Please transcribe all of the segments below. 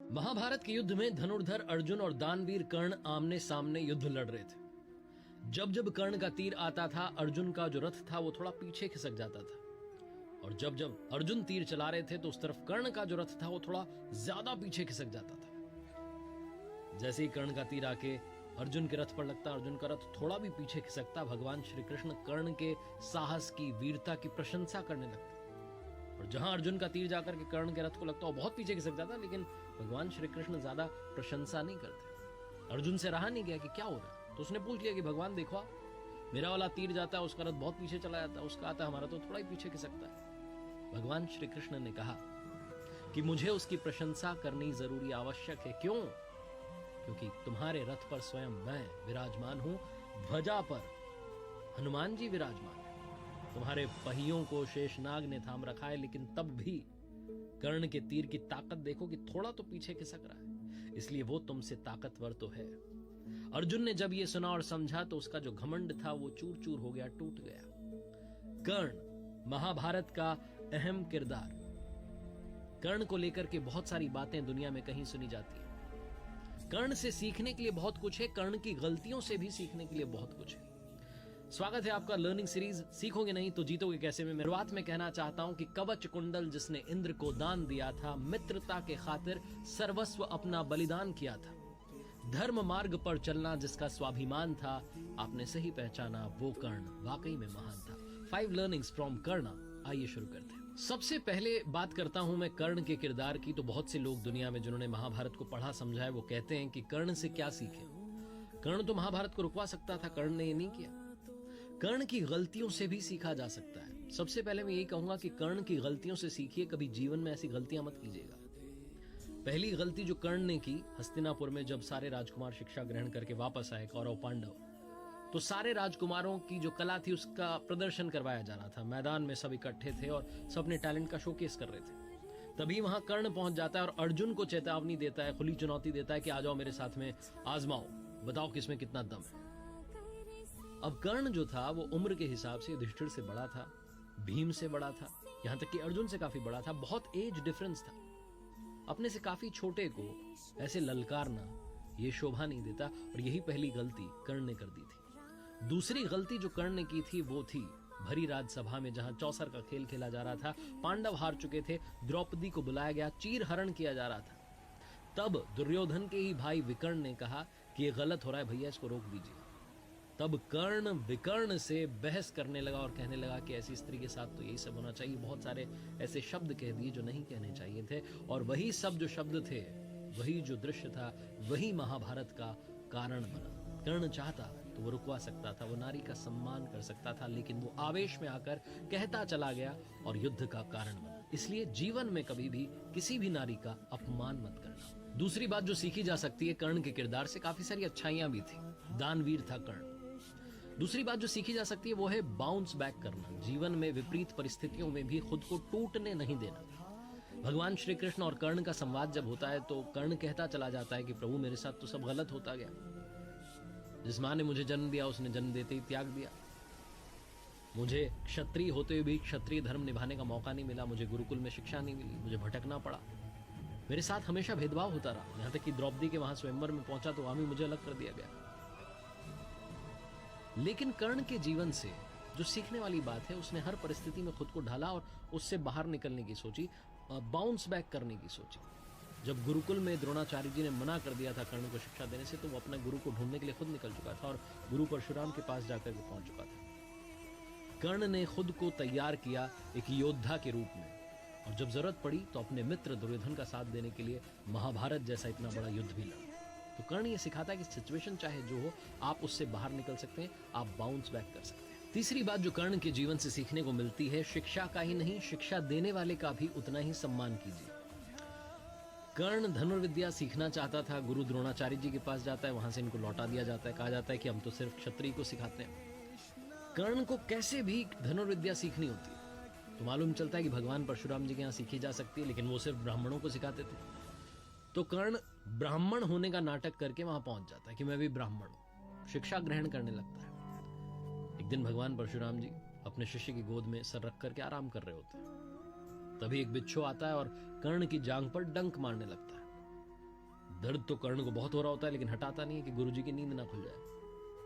महाभारत के युद्ध में धनुर्धर अर्जुन और दानवीर कर्ण आमने सामने युद्ध लड़ रहे थे। जब जब कर्ण का तीर आता था, अर्जुन का जो रथ था वो थोड़ा पीछे खिसक जाता था, और जब जब अर्जुन तीर चला रहे थे तो उस तरफ कर्ण का जो रथ था वो थोड़ा ज्यादा पीछे खिसक जाता था। जैसे ही कर्ण का तीर आके अर्जुन के रथ पर लगता, अर्जुन का रथ थोड़ा भी पीछे खिसकता, भगवान श्री कृष्ण कर्ण के साहस की, वीरता की प्रशंसा करने लगते। और जहां अर्जुन का तीर जाकर के कर्ण के रथ को लगता, वो बहुत पीछे खिसक जाता, लेकिन भगवान श्री कृष्ण ज्यादा प्रशंसा नहीं करते। अर्जुन से रहा नहीं गया कि क्या हो रहा है, तो उसने पूछ लिया कि भगवान देखो, मेरा वाला तीर जाता है, उसका रथ बहुत पीछे चला जाता है, उसका आता है, हमारा तो थोड़ा ही पीछे खिसकता है। भगवान श्री कृष्ण ने कहा कि मुझे उसकी प्रशंसा करनी जरूरी आवश्यक है। क्यों? क्योंकि तुम्हारे रथ पर स्वयं मैं विराजमान हूं, ध्वजा पर हनुमान जी विराजमान है, तुम्हारे पहियों को शेषनाग ने थाम रखा है, लेकिन तब भी कर्ण के तीर की ताकत देखो कि थोड़ा तो पीछे खिसक रहा है, इसलिए वो तुमसे ताकतवर तो है। अर्जुन ने जब ये सुना और समझा तो उसका जो घमंड था वो चूर चूर हो गया, टूट गया। कर्ण महाभारत का अहम किरदार। कर्ण को लेकर के बहुत सारी बातें दुनिया में कहीं सुनी जाती है। कर्ण से सीखने के लिए बहुत कुछ है, कर्ण की गलतियों से भी सीखने के लिए बहुत कुछ है। स्वागत है आपका लर्निंग सीरीज सीखोगे नहीं तो जीतोगे कैसे में। शुरुआत में कहना चाहता हूं कि कवच कुंडल जिसने इंद्र को दान दिया था, मित्रता के खातिर सर्वस्व अपना बलिदान किया था, धर्म मार्ग पर चलना जिसका स्वाभिमान था, आपने सही पहचाना, वो कर्ण वाकई में महान था। 5 लर्निंग्स फ्रॉम कर्ण। आइए शुरू करते हैं। सबसे पहले बात करता हूं मैं कर्ण के किरदार की। तो बहुत से लोग दुनिया में जिन्होंने महाभारत को पढ़ा समझा है, वो कहते हैं कि कर्ण से क्या सीखे। कर्ण तो महाभारत को रुकवा सकता था, कर्ण ने ये नहीं किया। कर्ण की गलतियों से भी सीखा जा सकता है। सबसे पहले मैं यही कहूंगा कि कर्ण की गलतियों से सीखिए, कभी जीवन में ऐसी गलतियां मत कीजिएगा। पहली गलती जो कर्ण ने की, हस्तिनापुर में जब सारे राजकुमार शिक्षा ग्रहण करके वापस आए, कौरव पांडव, तो सारे राजकुमारों की जो कला थी उसका प्रदर्शन करवाया जा रहा था। मैदान में सब इकट्ठे थे और सब अपने टैलेंट का शोकेस कर रहे थे। तभी वहां कर्ण पहुंच जाता है और अर्जुन को चेतावनी देता है, खुली चुनौती देता है कि आ जाओ मेरे साथ में, आजमाओ, बताओ किसमें कितना दम है। अब कर्ण जो था वो उम्र के हिसाब से युधिष्ठिर से बड़ा था, भीम से बड़ा था, यहां तक कि अर्जुन से काफी बड़ा था। बहुत एज डिफरेंस था। अपने से काफी छोटे को ऐसे ललकारना ये शोभा नहीं देता, और यही पहली गलती कर्ण ने कर दी थी। दूसरी गलती जो कर्ण ने की थी वो थी भरी राजसभा में, जहां चौसर का खेल खेला जा रहा था, पांडव हार चुके थे, द्रौपदी को बुलाया गया, चीर हरण किया जा रहा था। तब दुर्योधन के ही भाई विकर्ण ने कहा कि ये गलत हो रहा है भैया, इसको रोक दीजिए। तब कर्ण विकर्ण से बहस करने लगा और कहने लगा कि ऐसी स्त्री के साथ तो यही सब होना चाहिए। बहुत सारे ऐसे शब्द कह दिए जो नहीं कहने चाहिए थे, और वही सब जो शब्द थे, वही जो दृश्य था, वही महाभारत का कारण बना। कर्ण चाहता तो वो रुकवा सकता था, वो नारी का सम्मान कर सकता था, लेकिन वो आवेश में आकर कहता चला गया और युद्ध का कारण बना। इसलिए जीवन में कभी भी किसी भी नारी का अपमान मत करना। दूसरी बात जो सीखी जा सकती है कर्ण के किरदार से, काफी सारी अच्छाइयां भी थी, दानवीर था कर्ण। दूसरी बात जो सीखी जा सकती है वो है बाउंस बैक करना। जीवन में विपरीत परिस्थितियों में भी खुद को टूटने नहीं देना। भगवान श्री कृष्ण और कर्ण का संवाद जब होता है तो कर्ण कहता चला जाता है कि प्रभु मेरे साथ तो सब गलत होता गया, जिस मां ने मुझे जन्म दिया उसने जन्म देते ही त्याग दिया, मुझे क्षत्रिय होते हुए भी क्षत्रिय धर्म निभाने का मौका नहीं मिला, मुझे गुरुकुल में शिक्षा नहीं मिली, मुझे भटकना पड़ा, मेरे साथ हमेशा भेदभाव होता रहा, यहां तक कि द्रौपदी के वहां स्वयंवर में पहुंचा तो वहां भी मुझे अलग कर दिया गया। लेकिन कर्ण के जीवन से जो सीखने वाली बात है, उसने हर परिस्थिति में खुद को ढाला और उससे बाहर निकलने की सोची, बाउंस बैक करने की सोची। जब गुरुकुल में द्रोणाचार्य जी ने मना कर दिया था कर्ण को शिक्षा देने से, तो वो अपने गुरु को ढूंढने के लिए खुद निकल चुका था और गुरु परशुराम के पास जाकर के पहुंच चुका था। कर्ण ने खुद को तैयार किया एक योद्धा के रूप में, और जब जरूरत पड़ी तो अपने मित्र दुर्योधन का साथ देने के लिए महाभारत जैसा इतना बड़ा युद्ध भी लड़ा। तो कर्ण ये सिखाता है कि सिचुएशन चाहे जो हो, आप उससे बाहर निकल सकते हैं, आप बाउंस बैक कर सकते हैं। तीसरी बात जो कर्ण के जीवन से सीखने को मिलती है, शिक्षा का ही नहीं, शिक्षा देने वाले का भी उतना ही सम्मान कीजिए। कर्ण धनुर्विद्या सीखना चाहता था, गुरु द्रोणाचार्य जी के पास जाता है, वहां से इनको लौटा दिया जाता है, कहा जाता है कि हम तो सिर्फ क्षत्रिय को सिखाते हैं। कर्ण को कैसे भी धनुर्विद्या सीखनी होती है तो मालूम चलता है कि भगवान परशुराम जी के यहाँ सीखी जा सकती है, लेकिन वो सिर्फ ब्राह्मणों को सिखाते थे। तो कर्ण ब्राह्मण होने का नाटक करके वहां पहुंच जाता है कि मैं भी ब्राह्मण हूं, शिक्षा ग्रहण करने लगता है। एक दिन भगवान परशुराम जी अपने शिष्य की गोद में सर रख करके आराम कर रहे होते हैं। तभी एक बिच्छू आता है और कर्ण की जांघ पर डंक मारने लगता है। दर्द तो कर्ण को बहुत हो रहा होता है, लेकिन हटाता नहीं है कि गुरुजी की नींद ना खुल जाए।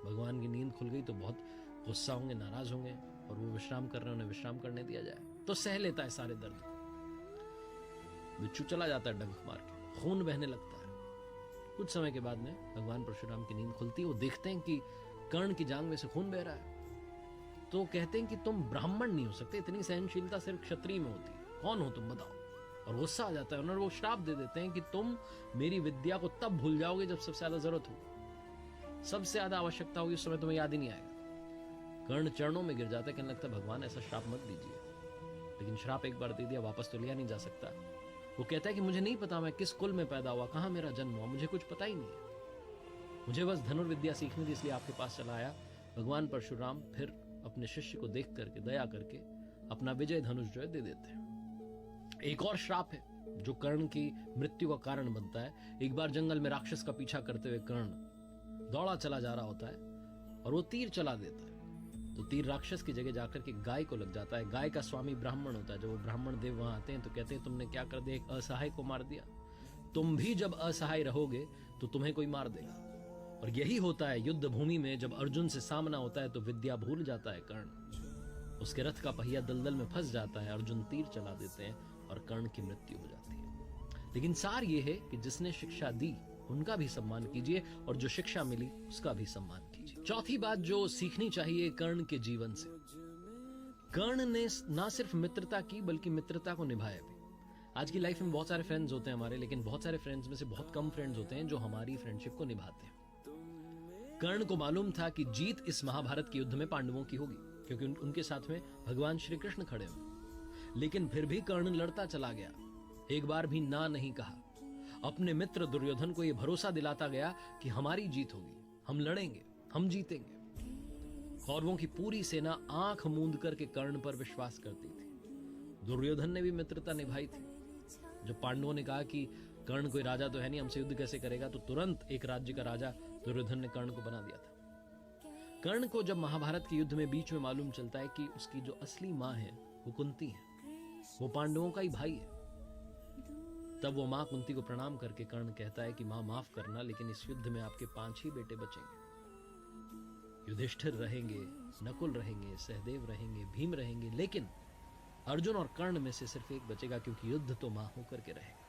भगवान की नींद खुल गई तो बहुत गुस्सा होंगे, नाराज होंगे, और वो विश्राम कर रहे हैं, उन्हें विश्राम करने दिया जाए तो सह लेता है सारे दर्द। बिच्छू चला जाता है डंक मार के, खून बहने लगता है। कुछ समय के बाद में भगवान परशुराम की नींद खुलती है, वो देखते हैं कि कर्ण की जांघ में से खून बह रहा है। तो कहते हैं कि तुम ब्राह्मण नहीं हो सकते, इतनी सहनशीलता सिर्फ क्षत्रिय में होती है, कौन हो तुम बताओ। और गुस्सा आ जाता है और वो श्राप दे देते हैं कि तुम मेरी विद्या को तब भूल जाओगे जब सबसे ज्यादा जरूरत हो, सबसे ज्यादा आवश्यकता होगी, उस समय तुम्हें याद ही नहीं आएगा। कर्ण चरणों में गिर जाता है, कहने लगता है भगवान ऐसा श्राप मत दीजिए। लेकिन श्राप एक बार दे दिया, वापस तो लिया नहीं जा सकता। वो कहता है कि मुझे नहीं पता मैं किस कुल में पैदा हुआ, कहाँ मेरा जन्म हुआ, मुझे कुछ पता ही नहीं है। मुझे बस धनुर्विद्या सीखनी थी, इसलिए आपके पास चला आया। भगवान परशुराम फिर अपने शिष्य को देख करके, दया करके अपना विजय धनुष जो है दे देते हैं। एक और श्राप है जो कर्ण की मृत्यु का कारण बनता है। एक बार जंगल में राक्षस का पीछा करते हुए कर्ण दौड़ा चला जा रहा होता है और वो तीर चला देता है, तो तीर राक्षस की जगह जाकर के गाय को लग जाता है। गाय का स्वामी ब्राह्मण होता है। जब वो ब्राह्मण देव वहां आते हैं तो कहते हैं तुमने क्या कर दिया, एक असहाय को मार दिया। तुम भी जब असहाय रहोगे तो तुम्हें कोई मार देगा। और यही होता है युद्ध भूमि में, जब अर्जुन से सामना होता है तो विद्या भूल जाता है कर्ण। उसके रथ का पहिया दलदल में फंस जाता है, अर्जुन तीर चला देते हैं और कर्ण की मृत्यु हो जाती है। लेकिन सार ये है कि जिसने शिक्षा दी उनका भी सम्मान कीजिए और जो शिक्षा मिली उसका भी सम्मान कीजिए। चौथी बात जो सीखनी चाहिए कर्ण के जीवन से, कर्ण ने ना सिर्फ मित्रता की बल्कि मित्रता को निभाया भी। आज की लाइफ में बहुत सारे फ्रेंड्स होते हैं हमारे, लेकिन बहुत सारे फ्रेंड्स में से बहुत कम फ्रेंड्स होते हैं जो हमारी फ्रेंडशिप को निभाते हैं। कर्ण को मालूम था कि जीत इस महाभारत के युद्ध में पांडवों की होगी, क्योंकि उनके साथ में भगवान श्री कृष्ण खड़े हुए। लेकिन फिर भी कर्ण लड़ता चला गया, एक बार भी ना नहीं कहा। अपने मित्र दुर्योधन को यह भरोसा दिलाता गया कि हमारी जीत होगी, हम लड़ेंगे, हम जीतेंगे। कौरवों की पूरी सेना आंख मूंद करके कर्ण पर विश्वास करती थी। दुर्योधन ने भी मित्रता निभाई थी। जब पांडवों ने कहा कि कर्ण कोई राजा तो है नहीं, हमसे युद्ध कैसे करेगा, तो तुरंत एक राज्य का राजा दुर्योधन ने कर्ण को बना दिया था। कर्ण को जब महाभारत के युद्ध में बीच में मालूम चलता है कि उसकी जो असली मां है वो कुंती है, वो पांडवों का ही भाई है, तब वो मां कुंती को प्रणाम करके कर्ण कहता है कि मां माफ करना, लेकिन इस युद्ध में आपके 5 ही बेटे बचेंगे। युधिष्ठिर रहेंगे, नकुल रहेंगे, सहदेव रहेंगे, भीम रहेंगे, लेकिन अर्जुन और कर्ण में से सिर्फ एक बचेगा, क्योंकि युद्ध तो मां होकर के रहेगा।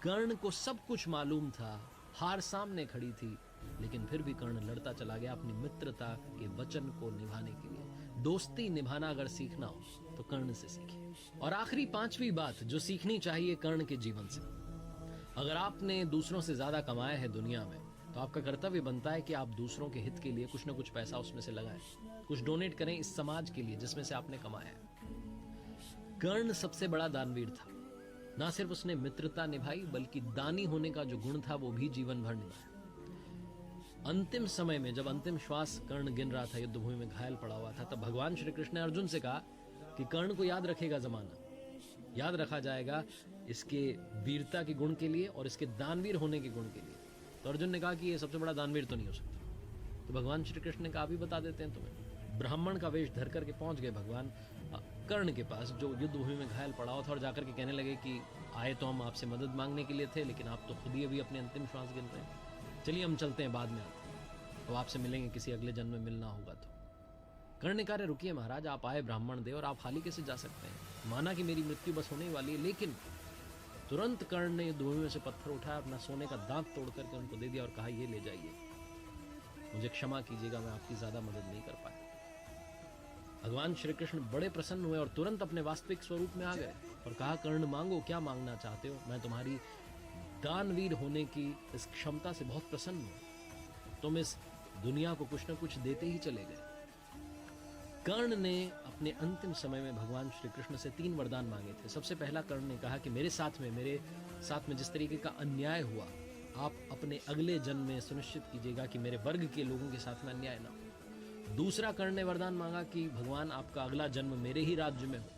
कर्ण को सब कुछ मालूम था, हार सामने खड़ी थी, लेकिन फिर भी कर्ण लड़ता चला गया अपनी मित्रता के वचन को निभाने के लिए। दोस्ती निभाना अगर सीखना हो तो कर्ण से सीखिए। और आखिरी 5वीं बात जो सीखनी चाहिए कर्ण के जीवन से, अगर आपने दूसरों से ज्यादा कमाया है दुनिया में, तो आपका कर्तव्य बनता है कि आप दूसरों के हित के लिए कुछ ना कुछ पैसा उसमें से लगाएं, कुछ डोनेट करें इस समाज के लिए जिसमें से आपने कमाया है। कर्ण सबसे बड़ा दानवीर था। ना सिर्फ उसने मित्रता निभाई बल्कि दानी होने का जो गुण था वो भी जीवन भर निभाया। अंतिम समय में जब अंतिम श्वास कर्ण गिन रहा था, युद्धभूमि में घायल पड़ा हुआ था, तब भगवान श्री कृष्ण ने अर्जुन से कहा कि कर्ण को याद रखेगा जमाना, याद रखा जाएगा इसके वीरता के गुण के लिए और इसके दानवीर होने के गुण के लिए। तो अर्जुन ने कहा कि ये सबसे बड़ा दानवीर तो नहीं हो सकता। तो भगवान श्री कृष्ण ने कहा अभी बता देते हैं तुम्हें। ब्राह्मण का वेश धर करके पहुंच गए भगवान कर्ण के पास, जो युद्धभूमि में घायल पड़ा हुआ था, और जाकर के कहने लगे कि आए तो हम आपसे मदद मांगने के लिए थे, लेकिन आप तो खुद ही अभी अपने अंतिम श्वास गिनते हैं, चलिए हम चलते हैं, बाद में आते हैं, तो आपसे मिलेंगे, किसी अगले जन्म में मिलना होगा। तो कर्ण ने कहा रुकिए महाराज, आप आए ब्राह्मण दे और आप हाली कैसे जा सकते हैं, माना कि मेरी मृत्यु बस होने वाली है। लेकिन तुरंत कर्ण ने युद्धभूमि में से पत्थर उठाया, अपना सोने का दांत तोड़ करके उनको दे दिया और कहा ये ले जाइए, मुझे क्षमा कीजिएगा, मैं आपकी ज्यादा मदद नहीं कर पाया। भगवान श्री कृष्ण बड़े प्रसन्न हुए और तुरंत अपने वास्तविक स्वरूप में आ गए और कहा कर्ण मांगो, क्या मांगना चाहते हो, मैं तुम्हारी दानवीर होने की इस क्षमता से बहुत प्रसन्न हूं, तुम इस दुनिया को कुछ न कुछ देते ही चले गए। कर्ण ने अपने अंतिम समय में भगवान श्री कृष्ण से 3 वरदान मांगे थे। सबसे पहला कर्ण ने कहा कि मेरे साथ में जिस तरीके का अन्याय हुआ, आप अपने अगले जन्म में सुनिश्चित कीजिएगा कि मेरे वर्ग के लोगों के साथ में अन्याय ना हो। दूसरा कर्ण ने वरदान मांगा कि भगवान आपका अगला जन्म मेरे ही राज्य में हो।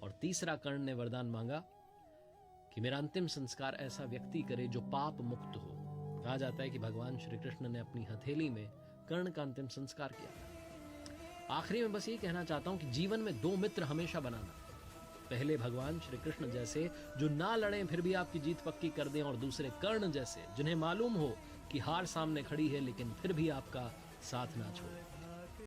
और तीसरा कर्ण ने वरदान मांगा कि मेरा अंतिम संस्कार ऐसा व्यक्ति करे जो पाप मुक्त हो। कहा जाता है कि भगवान श्री कृष्ण ने अपनी हथेली में कर्ण का अंतिम संस्कार किया। आखिरी में बस ये कहना चाहता हूं कि जीवन में 2 मित्र हमेशा बनाना। पहले भगवान श्री कृष्ण जैसे जो ना लड़ें फिर भी आपकी जीत पक्की कर दें, और दूसरे कर्ण जैसे जिन्हें मालूम हो कि हार सामने खड़ी है लेकिन फिर भी आपका साथ ना छोड़ें।